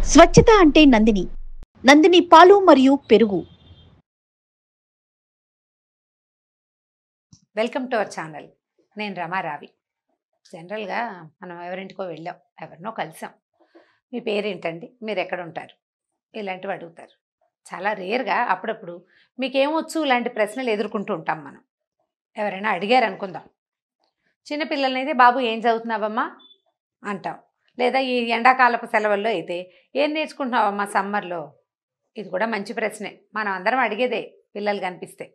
స్వచ్ఛత అంటే నందిని. నందిని పాలు మరియు పెరుగు. Welcome to our channel. నేను రమారావి. జనరల్గా మనం ఎవరింటికో వెళ్ళాం, ఎవరినో కలిసాం. మీ పేరేంటండి, మీరు ఎక్కడ ఉంటారు, ఇలాంటివి అడుగుతారు. చాలా రేర్గా అప్పుడప్పుడు మీకేమొచ్చు ఇలాంటి ప్రశ్నలు ఎదుర్కొంటూ ఉంటాం మనం. ఎవరైనా అడిగారు అనుకుందాం, చిన్నపిల్లలనైతే బాబు ఏం చదువుతున్నావమ్మా అంటాం. లేదా ఈ ఎండాకాలపు సెలవుల్లో అయితే ఏం నేర్చుకుంటున్నావమ్మా సమ్మర్లో. ఇది కూడా మంచి ప్రశ్నే, మనం అందరం అడిగేదే పిల్లలు కనిపిస్తే.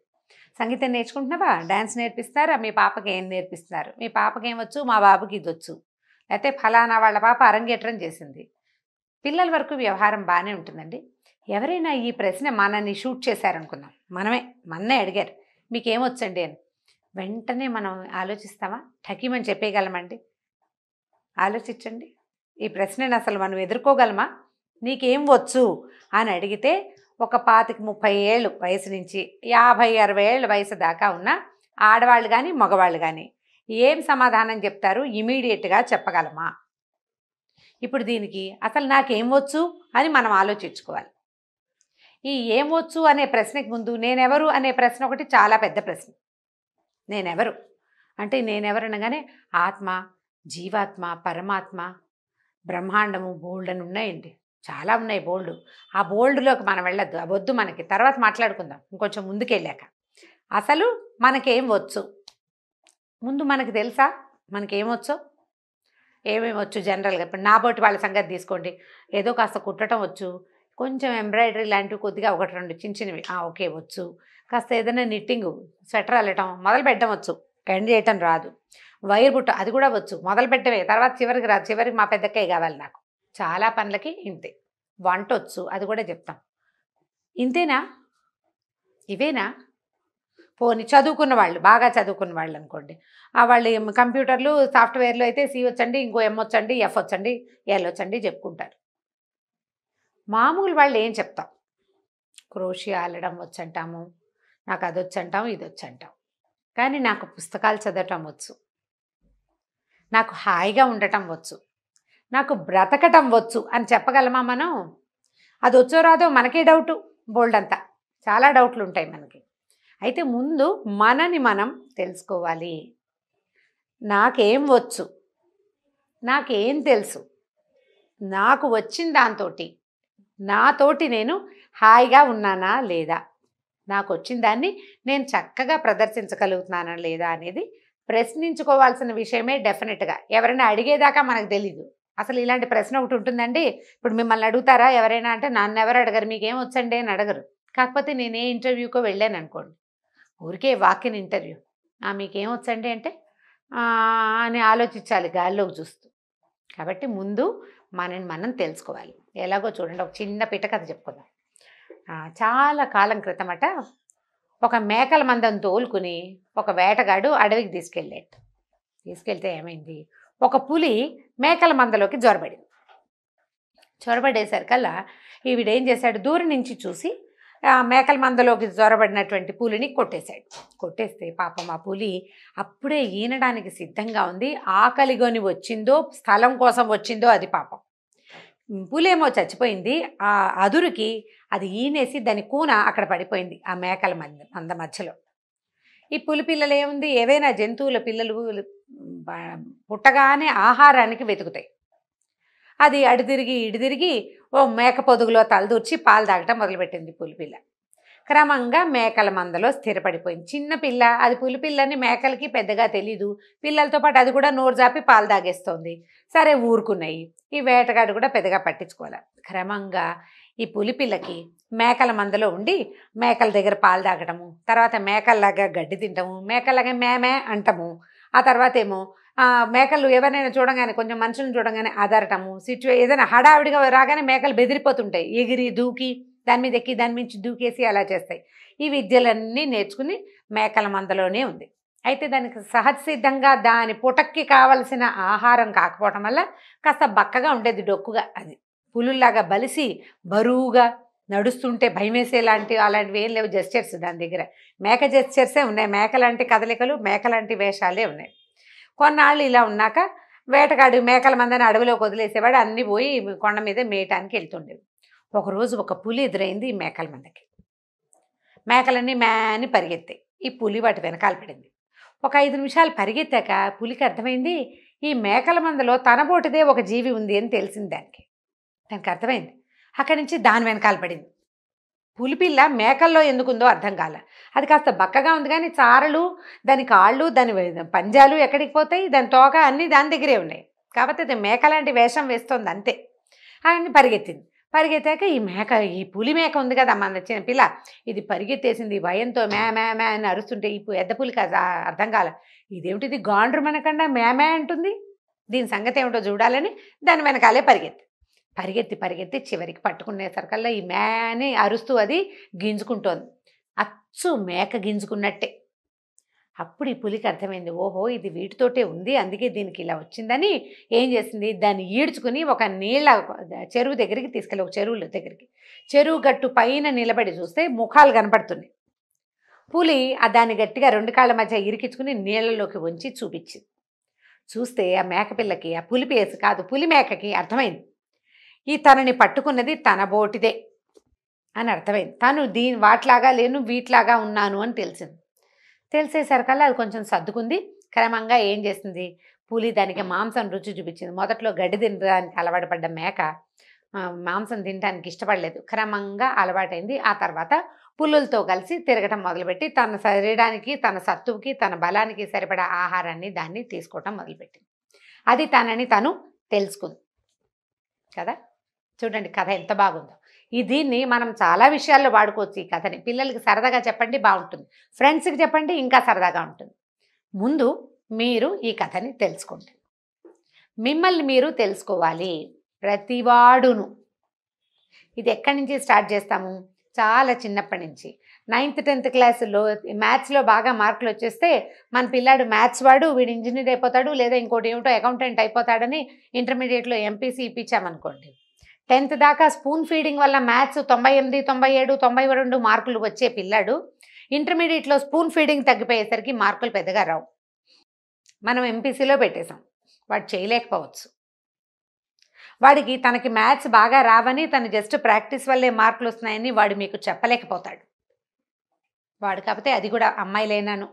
సంగీతం నేర్చుకుంటున్నావా, డ్యాన్స్ నేర్పిస్తారా, మీ పాపకి ఏం నేర్పిస్తున్నారు, మీ పాపకి ఏమొచ్చు, మా బాబుకి ఇది వచ్చు, లేకపోతే ఫలానా వాళ్ళ పాప అరంగేట్రం చేసింది. పిల్లల వరకు వ్యవహారం బాగానే ఉంటుందండి. ఎవరైనా ఈ ప్రశ్న మనని షూట్ చేశారనుకుందాం, మన్నే అడిగారు మీకేమొచ్చండి అని, వెంటనే మనం ఆలోచిస్తామా, ఠకీమని చెప్పేయగలమండి? ఆలోచించండి, ఈ ప్రశ్నని అసలు మనం ఎదుర్కోగలమా? నీకేం వచ్చు అని అడిగితే ఒక 25-30 ఏళ్ళు వయసు నుంచి 50-60 ఏళ్ళ వయసు దాకా ఉన్న ఆడవాళ్ళు కానీ మగవాళ్ళు కానీ ఏం సమాధానం చెప్తారు? ఇమీడియట్గా చెప్పగలమా? ఇప్పుడు దీనికి అసలు నాకేం వచ్చు అని మనం ఆలోచించుకోవాలి. ఈ ఏం వచ్చు అనే ప్రశ్నకి ముందు నేనెవరు అనే ప్రశ్న ఒకటి చాలా పెద్ద ప్రశ్న. నేనెవరు అంటే, నేనెవరు అనగానే ఆత్మ, జీవాత్మ, పరమాత్మ, బ్రహ్మాండము, బోల్డ్ అని ఉన్నాయండి. చాలా ఉన్నాయి బోల్డ్. ఆ బోల్డ్లోకి మనం వెళ్ళొద్దు, ఆ వద్దు మనకి, తర్వాత మాట్లాడుకుందాం ఇంకొంచెం ముందుకెళ్ళాక. అసలు మనకేం వచ్చు ముందు మనకి తెలుసా? మనకేమొచ్చో, ఏమేమి వచ్చు జనరల్గా. ఇప్పుడు నాబోటి వాళ్ళ సంగతి తీసుకోండి, ఏదో కాస్త కుట్టడం వచ్చు, కొంచెం ఎంబ్రాయిడరీ లాంటివి కొద్దిగా 1-2 చిన్నవి ఓకే వచ్చు, కాస్త ఏదైనా నిట్టింగు, స్వెటర్ అల్లటం మొదలు పెట్టడం వచ్చు, ఎండ్ చేయటం రాదు, వైర్ బుట్ట అది కూడా వచ్చు, మొదలు పెట్టవే, తర్వాత చివరికి రాదు, చివరికి మా పెద్దక్కయ్య కావాలి నాకు. చాలా పనులకి ఇంతే. వంట వచ్చు, అది కూడా చెప్తాం. ఇంతేనా? ఇవేనా? పోనీ చదువుకున్న వాళ్ళు, బాగా చదువుకున్న వాళ్ళు అనుకోండి, వాళ్ళు కంప్యూటర్లు సాఫ్ట్వేర్లు అయితే సి వచ్చండి, ఇంకో ఎం వచ్చండి, ఎఫ్ వచ్చండి, ఎల్ వచ్చండి చెప్పుకుంటారు. మామూలు వాళ్ళు ఏం చెప్తాం? క్రోషియా అల్లడం వచ్చంటాము, నాకు అది వచ్చంటాం, ఇది వచ్చంటాం. కానీ నాకు పుస్తకాలు చదవటం వచ్చు, నాకు హాయిగా ఉండటం వచ్చు, నాకు బ్రతకటం వచ్చు అని చెప్పగలమా మనం? అది వచ్చో రాదో మనకే డౌటు, బోల్డ్ అంతా చాలా డౌట్లు ఉంటాయి మనకి. అయితే ముందు మనని మనం తెలుసుకోవాలి. నాకేం వచ్చు, నాకేం తెలుసు, నాకు వచ్చిన దాంతో నాతోటి నేను హాయిగా ఉన్నానా లేదా, నాకు వచ్చిన దాన్ని నేను చక్కగా ప్రదర్శించగలుగుతున్నానా లేదా అనేది ప్రశ్నించుకోవాల్సిన విషయమే డెఫినెట్గా. ఎవరైనా అడిగేదాకా మనకు తెలీదు. అసలు ఇలాంటి ప్రశ్న ఒకటి ఉంటుందండి. ఇప్పుడు మిమ్మల్ని అడుగుతారా ఎవరైనా అంటే, నన్ను ఎవరు అడగరు, మీకేం వచ్చండి అని అడగరు. కాకపోతే నేను ఏ ఇంటర్వ్యూకో వెళ్ళాను అనుకోండి, ఊరికే వాకిన్ ఇంటర్వ్యూ, మీకేం వచ్చండి అంటే అని ఆలోచించాలి గాల్లోకి చూస్తూ. కాబట్టి ముందు మనని మనం తెలుసుకోవాలి. ఎలాగో చూడండి, ఒక చిన్న పిట్టకథ చెప్పుకుందాం. చాలా కాలం క్రితమట ఒక మేకల మందం తోలుకుని ఒక వేటగాడు అడవికి తీసుకెళ్తే ఏమైంది, ఒక పులి మేకల మందలోకి చొరబడేసరికల్లా ఈవిడేం చేశాడు, దూరం నుంచి చూసి మేకల మందలోకి చొరబడినటువంటి పులిని కొట్టేస్తే పాపం ఆ పులి అప్పుడే ఈనడానికి సిద్ధంగా ఉంది. ఆకలిగొని వచ్చిందో స్థలం కోసం వచ్చిందో అది పాపం. పులేమో చచ్చిపోయింది. ఆ అదురుకి అది ఈనేసి దాని కూన అక్కడ పడిపోయింది ఆ మేకల మంద మధ్యలో. ఈ పులి పిల్లలు ఏముంది, ఏవైనా జంతువుల పిల్లలు పుట్టగానే ఆహారానికి వెతుకుతాయి. అది ఇటు తిరిగి ఓ మేక పొదుగులో తలదూర్చి పాలు తాగటం మొదలుపెట్టింది పులిపిల్ల. క్రమంగా మేకల మందలో స్థిరపడిపోయింది. చిన్న పిల్ల, అది పులిపిల్లని మేకలకి పెద్దగా తెలీదు. పిల్లలతో పాటు అది కూడా నోరు జాపి పాలు తాగేస్తోంది. సరే ఊరుకున్నాయి. ఈ వేటగాడు కూడా పెద్దగా పట్టించుకోవాలి. క్రమంగా ఈ పులిపిల్లకి మేకల మందలో ఉండి మేకల దగ్గర పాలు తాగటము, తర్వాత మేకల్లాగా గడ్డి తింటాము, మేకల్లాగా మేమే అంటాము. ఆ తర్వాత ఏమో మేకలు ఎవరినైనా చూడగానే, కొంచెం మనుషులను చూడగానే అదరటము, ఏదైనా హడావిడిగా రాగానే మేకలు బెదిరిపోతుంటాయి, ఎగిరి దూకి దాని మీద ఎక్కి దాని నుంచి దూకేసి అలా చేస్తాయి. ఈ విద్యలన్నీ నేర్చుకుని మేకల మందలోనే ఉంది. అయితే దానికి సహజసిద్ధంగా దాని పుటక్కి కావలసిన ఆహారం కాకపోవటం వల్ల కాస్త బక్కగా ఉండేది, డొక్కుగా. అది పులుల్లాగా బలిసి బరువుగా నడుస్తుంటే అలాంటివి ఏం లేవు జెస్చర్స్ దాని దగ్గర. మేక జెస్చర్సే ఉన్నాయి, మేక లాంటి కదలికలు, మేక లాంటి వేషాలే ఉన్నాయి. కొన్నాళ్ళు ఇలా ఉన్నాక వేటగాడు మేకల మందని అడవిలోకి వదిలేసేవాడు, అన్నీ పోయి కొండ మీద మేయటానికి వెళ్తుండేవి. ఒకరోజు ఒక పులి ఎదురైంది ఈ మేకల మందకి. మేకలన్నీ అని పరిగెత్తాయి. ఈ పులి వాటి వెనకాల పడింది. ఒక 5 నిమిషాలు పరిగెత్తాక పులికి అర్థమైంది ఈ మేకల మందలో తనబోటిదే ఒక జీవి ఉంది అని తెలిసింది దానికి అర్థమైంది. అక్కడి నుంచి దాని వెనకాల పడింది. పులిపిల్ల మేకల్లో ఎందుకుందో అర్థం కాల. అది కాస్త బక్కగా ఉంది కానీ చారలు, దాని కాళ్ళు, దాని పంజాలు ఎక్కడికి పోతాయి, దాని తోక అన్నీ దాని దగ్గరే ఉన్నాయి. కాకపోతే అది మేకలాంటి వేషం వేస్తుంది అంతే. అని పరిగెత్తింది. పరిగెత్తాక ఈ పులి మేక ఉంది కదా మన చిన్న పిల్ల, ఇది పరిగెత్తేసింది. భయంతో మే మే మే అని అరుస్తుంటే ఈ పెద్ద పులికి అర్థం కాల. ఇదేమిటిది గాండ్రు మనకుండా మే మే అంటుంది, దీని సంగతి ఏమిటో చూడాలని దాని వెనకాలే పరిగెత్తి చివరికి పట్టుకునేసరికల్లా ఈ మే అని అరుస్తూ అది గింజుకుంటోంది. అచ్చు మేక గింజుకున్నట్టే. అప్పుడు ఈ పులికి అర్థమైంది, ఓహో ఇది వీటితోటే ఉంది, అందుకే దీనికి ఇలా వచ్చిందని ఏం చేసింది, దాన్ని ఈడ్చుకుని ఒక నీళ్ళ చెరువు దగ్గరికి తీసుకెళ్ళి, ఒక చెరువుల దగ్గరికి, చెరువు గట్టు పైన నిలబడి చూస్తే ముఖాలు కనపడుతున్నాయి. పులి దాన్ని గట్టిగా 2 కాళ్ళ మధ్య ఇరికించుకుని నీళ్ళలోకి వంచి చూపించింది. చూస్తే ఆ మేకపిల్లకి, ఆ పులి మేకకి అర్థమైంది ఈ తనని పట్టుకున్నది తన బోటిదే అని అర్థమైంది. తను వాటిలాగా లేను, వీటిలాగా ఉన్నాను అని తెలిసేసరికల్లా అది కొంచెం సర్దుకుంది. క్రమంగా ఏం చేసింది, పులి దానికి మాంసం రుచి చూపించింది. మొదట్లో గడ్డి తినడానికి అలవాటు పడ్డ మేక మాంసం తినడానికి ఇష్టపడలేదు. క్రమంగా అలవాటైంది. ఆ తర్వాత పులులతో కలిసి తిరగటం మొదలుపెట్టి తన శరీరానికి, తన సత్తువుకి, తన బలానికి సరిపడా ఆహారాన్ని దాన్ని తీసుకోవటం మొదలుపెట్టింది. అది తనని తను తెలుసుకుంది కదా. చూడండి కథ ఎంత బాగుందో. దీన్ని మనం చాలా విషయాల్లో వాడుకోవచ్చు. ఈ కథని పిల్లలకి సరదాగా చెప్పండి, బాగుంటుంది. ఫ్రెండ్స్కి చెప్పండి, ఇంకా సరదాగా ఉంటుంది. ముందు మీరు ఈ కథని తెలుసుకోండి. మిమ్మల్ని మీరు తెలుసుకోవాలి ప్రతివాడును. ఇది ఎక్కడి నుంచి స్టార్ట్ చేస్తాము, చాలా చిన్నప్పటి నుంచి. 9th 10th క్లాసులో మ్యాథ్స్లో బాగా మార్కులు వచ్చేస్తే మన పిల్లాడు మ్యాథ్స్ వాడు, వీడు ఇంజనీర్ అయిపోతాడు, లేదా ఇంకోటి ఏమిటో అకౌంటెంట్ అయిపోతాడని ఇంటర్మీడియట్లో ఎంపీసీ ఇప్పించామనుకోండి. 10th దాకా స్పూన్ ఫీడింగ్ వల్ల మ్యాథ్స్ 98, 97, 92 మార్కులు వచ్చే పిల్లాడు ఇంటర్మీడియట్లో స్పూన్ ఫీడింగ్ తగ్గిపోయేసరికి మార్కులు పెద్దగా రావు. మనం ఎంపీసీలో పెట్టేశాం, వాడు చేయలేకపోవచ్చు. వాడికి తనకి మ్యాథ్స్ బాగా రావని, తను జస్ట్ ప్రాక్టీస్ వల్లే మార్కులు వస్తున్నాయని వాడు మీకు చెప్పలేకపోతాడు. వాడు కాకపోతే అది కూడా అమ్మాయిలేనాను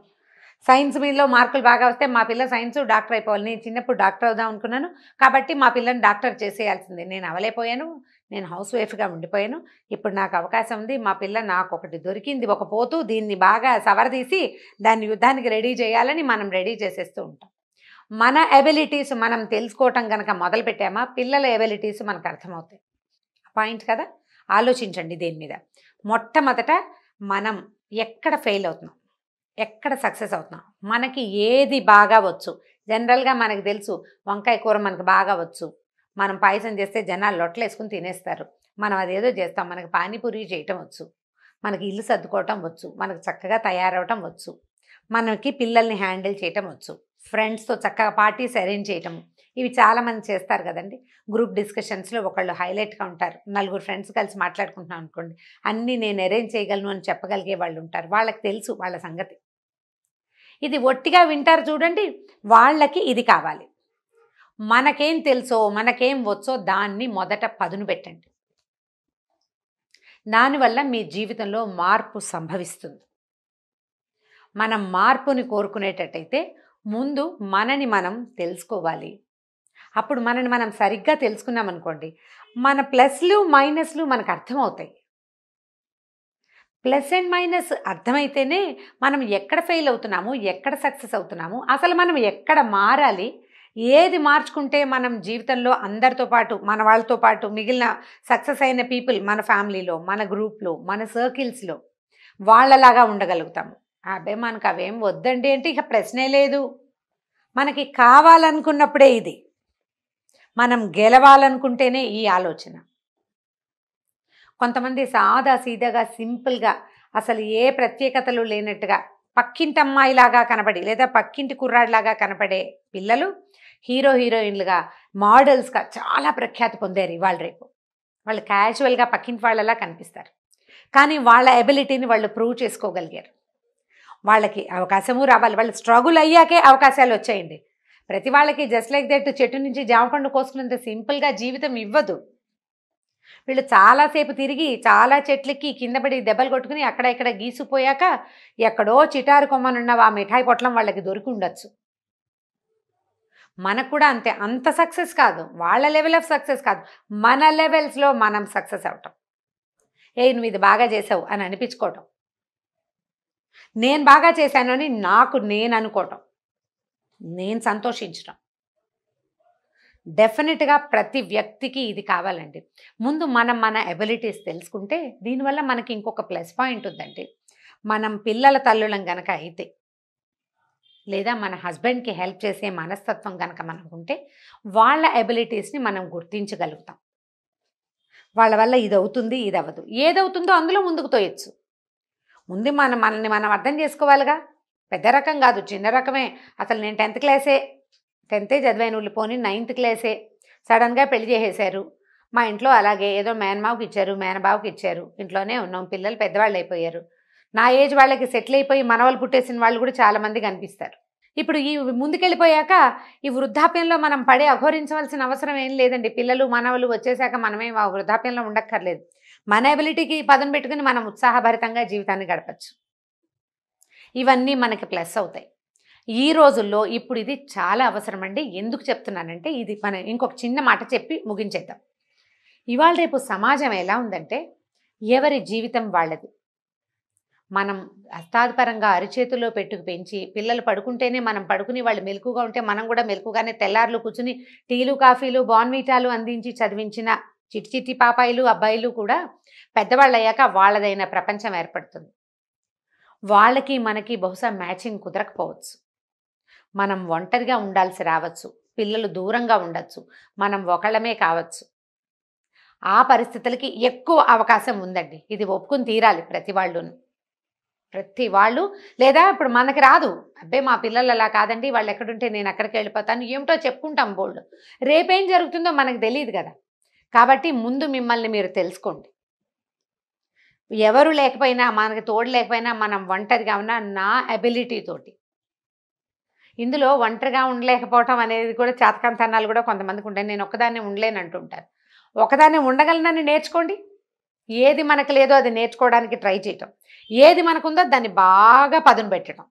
సైన్స్ మీలో మార్కులు బాగా వస్తే మా పిల్ల సైన్స్ డాక్టర్ అయిపోవాలి. నేను చిన్నప్పుడు డాక్టర్ అవుదాం అనుకున్నాను, కాబట్టి మా పిల్లని డాక్టర్ చేసేయాల్సిందే. నేను అవలేకపోయాను, నేను హౌస్ వైఫ్గా ఉండిపోయాను. ఇప్పుడు నాకు అవకాశం ఉంది, మా పిల్ల నాకు ఒకటి దొరికింది, ఒక పోతూ, దీన్ని బాగా సవరదీసి దాన్ని యుద్ధానికి రెడీ చేయాలని మనం రెడీ చేసేస్తూ ఉంటాం. మన ఎబిలిటీస్ మనం తెలుసుకోవటం కనుక మొదలు పెట్టామా, పిల్లల ఎబిలిటీస్ మనకు అర్థమవుతాయి. పాయింట్ కదా. ఆలోచించండి దీని మీద. మొట్టమొదట మనం ఎక్కడ ఫెయిల్ అవుతున్నాం, ఎక్కడ సక్సెస్ అవుతున్నాం, మనకి ఏది బాగా వచ్చు. జనరల్గా మనకు తెలుసు వంకాయ కూర మనకు బాగా వచ్చు, మనం పాయసం చేస్తే జనాలు లొట్టలు వేసుకుని తినేస్తారు. మనం అదేదో చేస్తాం, మనకి పానీపూరి చేయటం వచ్చు, మనకి ఇల్లు సర్దుకోవటం వచ్చు, మనకు చక్కగా తయారవటం వచ్చు, మనకి పిల్లల్ని హ్యాండిల్ చేయటం వచ్చు, ఫ్రెండ్స్తో చక్కగా పార్టీస్ అరేంజ్ చేయటం. ఇవి చాలామంది చేస్తారు కదండి. గ్రూప్ డిస్కషన్స్లో ఒకళ్ళు హైలైట్గా ఉంటారు. 4 ఫ్రెండ్స్ కలిసి మాట్లాడుకుంటున్నాం అనుకోండి, అన్నీ నేను అరేంజ్ చేయగలను అని చెప్పగలిగే వాళ్ళు ఉంటారు. వాళ్ళకి తెలుసు వాళ్ళ సంగతి. ఇది ఒట్టిగా వింటారు చూడండి, వాళ్ళకి ఇది కావాలి. మనకేం తెలుసో, మనకేం వచ్చో దాన్ని మొదట పదును పెట్టండి. దానివల్ల మీ జీవితంలో మార్పు సంభవిస్తుంది. మనం మార్పుని కోరుకునేటట్టయితే ముందు మనని మనం తెలుసుకోవాలి. అప్పుడు మనని మనం సరిగ్గా తెలుసుకున్నాం అనుకోండి, మన ప్లస్లు మైనస్లు మనకు అర్థమవుతాయి. ప్లస్ అండ్ మైనస్ అర్థమైతేనే మనం ఎక్కడ ఫెయిల్ అవుతున్నాము, ఎక్కడ సక్సెస్ అవుతున్నాము, అసలు మనం ఎక్కడ మారాలి, ఏది మార్చుకుంటే మనం జీవితంలో అందరితో పాటు, మన వాళ్ళతో పాటు, మిగిలిన సక్సెస్ అయిన పీపుల్ మన ఫ్యామిలీలో, మన గ్రూప్లో, మన సర్కిల్స్లో వాళ్ళలాగా ఉండగలుగుతాము. అబ్బే మనకు అవేం వద్దండి అంటే ఇక ప్రశ్నే లేదు. మనకి కావాలనుకున్నప్పుడే ఇది, మనం గెలవాలనుకుంటేనే ఈ ఆలోచన. కొంతమంది సాదా సీదాగా సింపుల్గా అసలు ఏ ప్రత్యేకతలు లేనట్టుగా పక్కింటి అమ్మాయిలాగా కనపడి, లేదా పక్కింటి కుర్రాడిలాగా కనపడే పిల్లలు హీరోయిన్లుగా, మోడల్స్గా చాలా ప్రఖ్యాతి పొందారు ఇవాళ రేపు. వాళ్ళు క్యాజువల్గా పక్కింటి వాళ్ళలా కనిపిస్తారు, కానీ వాళ్ళ ఎబిలిటీని వాళ్ళు ప్రూవ్ చేసుకోగలిగారు. వాళ్ళకి అవకాశము రావాలి, వాళ్ళు స్ట్రగుల్ అయ్యాకే అవకాశాలు వచ్చాయండి. ప్రతి వాళ్ళకి జస్ట్ లైక్ దట్ చెట్టు నుంచి జామ పండు కోసుకున్నంత సింపుల్గా జీవితం ఇవ్వదు. వీళ్ళు చాలాసేపు తిరిగి చాలా చెట్లకి కింద పడి దెబ్బలు కొట్టుకుని అక్కడ ఇక్కడ గీసిపోయాక ఎక్కడో చిటారు కొమ్మనున్న ఆ మిఠాయి పొట్లం వాళ్ళకి దొరికి ఉండొచ్చు. మనకు కూడా అంతే, అంత సక్సెస్ కాదు, వాళ్ళ లెవెల్ ఆఫ్ సక్సెస్ కాదు, మన లెవెల్స్లో మనం సక్సెస్ అవటం. నువ్వు ఇది బాగా చేసావు అని అనిపించుకోవటం, నేను బాగా చేశాను అని నేను అనుకోవటం, నేను సంతోషించడం. డెఫినెట్గా ప్రతి వ్యక్తికి ఇది కావాలండి. ముందు మన ఎబిలిటీస్ తెలుసుకుంటే దీనివల్ల మనకి ఇంకొక ప్లస్ పాయింట్ ఉందండి. మనం పిల్లల తల్లులం గనక అయితే, లేదా మన హస్బెండ్కి హెల్ప్ చేసే మనస్తత్వం కనుక మనకు ఉంటే వాళ్ళ ఎబిలిటీస్ని మనం గుర్తించగలుగుతాం. వాళ్ళ వల్ల ఇది అవుతుంది, ఇది అవ్వదు, ఏదవుతుందో అందులో ముందుకు తోయచ్చు. ముందు మనల్ని మనం అర్థం చేసుకోవాలిగా. పెద్ద రకం కాదు, చిన్న రకమే. అసలు నేను 10th క్లాసే చదివాను, పోనీ 9th క్లాసే సడన్గా పెళ్లి చేసేశారు. మా ఇంట్లో అలాగే ఏదో మేనమావకి ఇచ్చారు, మేనబావకి ఇచ్చారు, ఇంట్లోనే ఉన్నాం, పిల్లలు పెద్దవాళ్ళు అయిపోయారు. నా ఏజ్ వాళ్ళకి సెటిల్ అయిపోయి మనవలు పుట్టేసిన వాళ్ళు కూడా చాలామంది కనిపిస్తారు. ఇప్పుడు ఈ ముందుకెళ్ళిపోయాక ఈ వృద్ధాప్యంలో మనం పడే అఘోరించవలసిన అవసరం ఏం లేదండి. పిల్లలు మనవలు వచ్చేసాక మనమే ఆ వృద్ధాప్యంలో ఉండక్కర్లేదు. మన ఎబిలిటీకి పదును పెట్టుకుని మనం ఉత్సాహభరితంగా జీవితాన్ని గడపచ్చు. ఇవన్నీ మనకి ప్లస్ అవుతాయి. ఈ రోజుల్లో ఇప్పుడు ఇది చాలా అవసరం అండి. ఎందుకు చెప్తున్నానంటే, ఇది మన ఇంకొక చిన్న మాట చెప్పి ముగించేద్దాం. ఇవాళ రేపు సమాజం ఎలా ఉందంటే, ఎవరి జీవితం వాళ్ళది. మనం హస్తాధిపరంగా అరిచేతుల్లో పెట్టుకు పెంచి పిల్లలు పడుకుంటేనే మనం పడుకుని వాళ్ళు మెలకుగా ఉంటే మనం కూడా మెలకుగానే తెల్లార్లు కూర్చుని టీలు కాఫీలు బాన్వీటాలు అందించి చదివించిన చిట్టి చిట్టి పాపాయిలు అబ్బాయిలు కూడా పెద్దవాళ్ళు అయ్యాక వాళ్ళదైన ప్రపంచం ఏర్పడుతుంది. వాళ్ళకి మనకి బహుశా మ్యాచింగ్ కుదరకపోవచ్చు. మనం ఒంటరిగా ఉండాల్సి రావచ్చు, పిల్లలు దూరంగా ఉండొచ్చు, మనం ఒకళ్ళమే కావచ్చు. ఆ పరిస్థితులకి ఎక్కువ అవకాశం ఉందండి. ఇది ఒప్పుకుని తీరాలి ప్రతి వాళ్ళు. లేదా ఇప్పుడు మనకి రాదు, అబ్బే మా పిల్లలు అలా కాదండి, వాళ్ళు ఎక్కడుంటే నేను అక్కడికి వెళ్ళిపోతాను, ఏమిటో చెప్పుకుంటాం బోల్డ్. రేపేం జరుగుతుందో మనకు తెలియదు కదా. కాబట్టి ముందు మిమ్మల్ని మీరు తెలుసుకోండి. ఎవరు లేకపోయినా, మనకి తోడు లేకపోయినా, మనం ఒంటరిగా ఉన్నా నా ఎబిలిటీ తోటి. ఇందులో ఒంటరిగా ఉండలేకపోవటం అనేది కూడా చేతకంతనాలు కూడా కొంతమందికి ఉంటాయి. నేను ఒక్కదాన్ని ఉండలేను అంటుంటారు. ఒకదాన్ని ఉండగలనని నేర్చుకోండి. ఏది మనకు లేదో అది నేర్చుకోవడానికి ట్రై చేయటం, ఏది మనకుందో దాన్ని బాగా పదును పెట్టడం,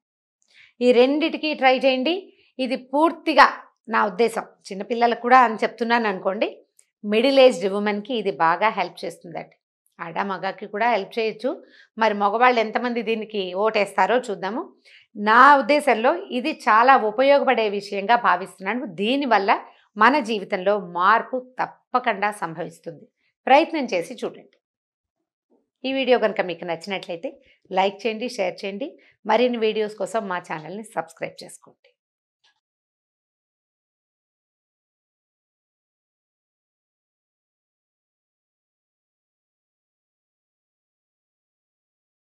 ఈ రెండిటికి ట్రై చేయండి. ఇది పూర్తిగా నా ఉద్దేశం, చిన్నపిల్లలకు కూడా అని చెప్తున్నాను అనుకోండి. మిడిల్ ఏజ్డ్ ఉమెన్కి ఇది బాగా హెల్ప్ చేస్తుందండి. ఆడ మగకి కూడా హెల్ప్ చేయొచ్చు. మరి మగవాళ్ళు ఎంతమంది దీనికి ఓటేస్తారో చూద్దాము. నా ఉద్దేశంలో ఇది చాలా ఉపయోగపడే విషయంగా భావిస్తున్నాను. దీనివల్ల మన జీవితంలో మార్పు తప్పకుండా సంభవిస్తుంది. ప్రయత్నం చేసి చూడండి. ఈ వీడియో కనుక మీకు నచ్చినట్లయితే లైక్ చేయండి, షేర్ చేయండి. మరిన్ని వీడియోస్ కోసం మా ఛానల్ని సబ్స్క్రైబ్ చేసుకోండి.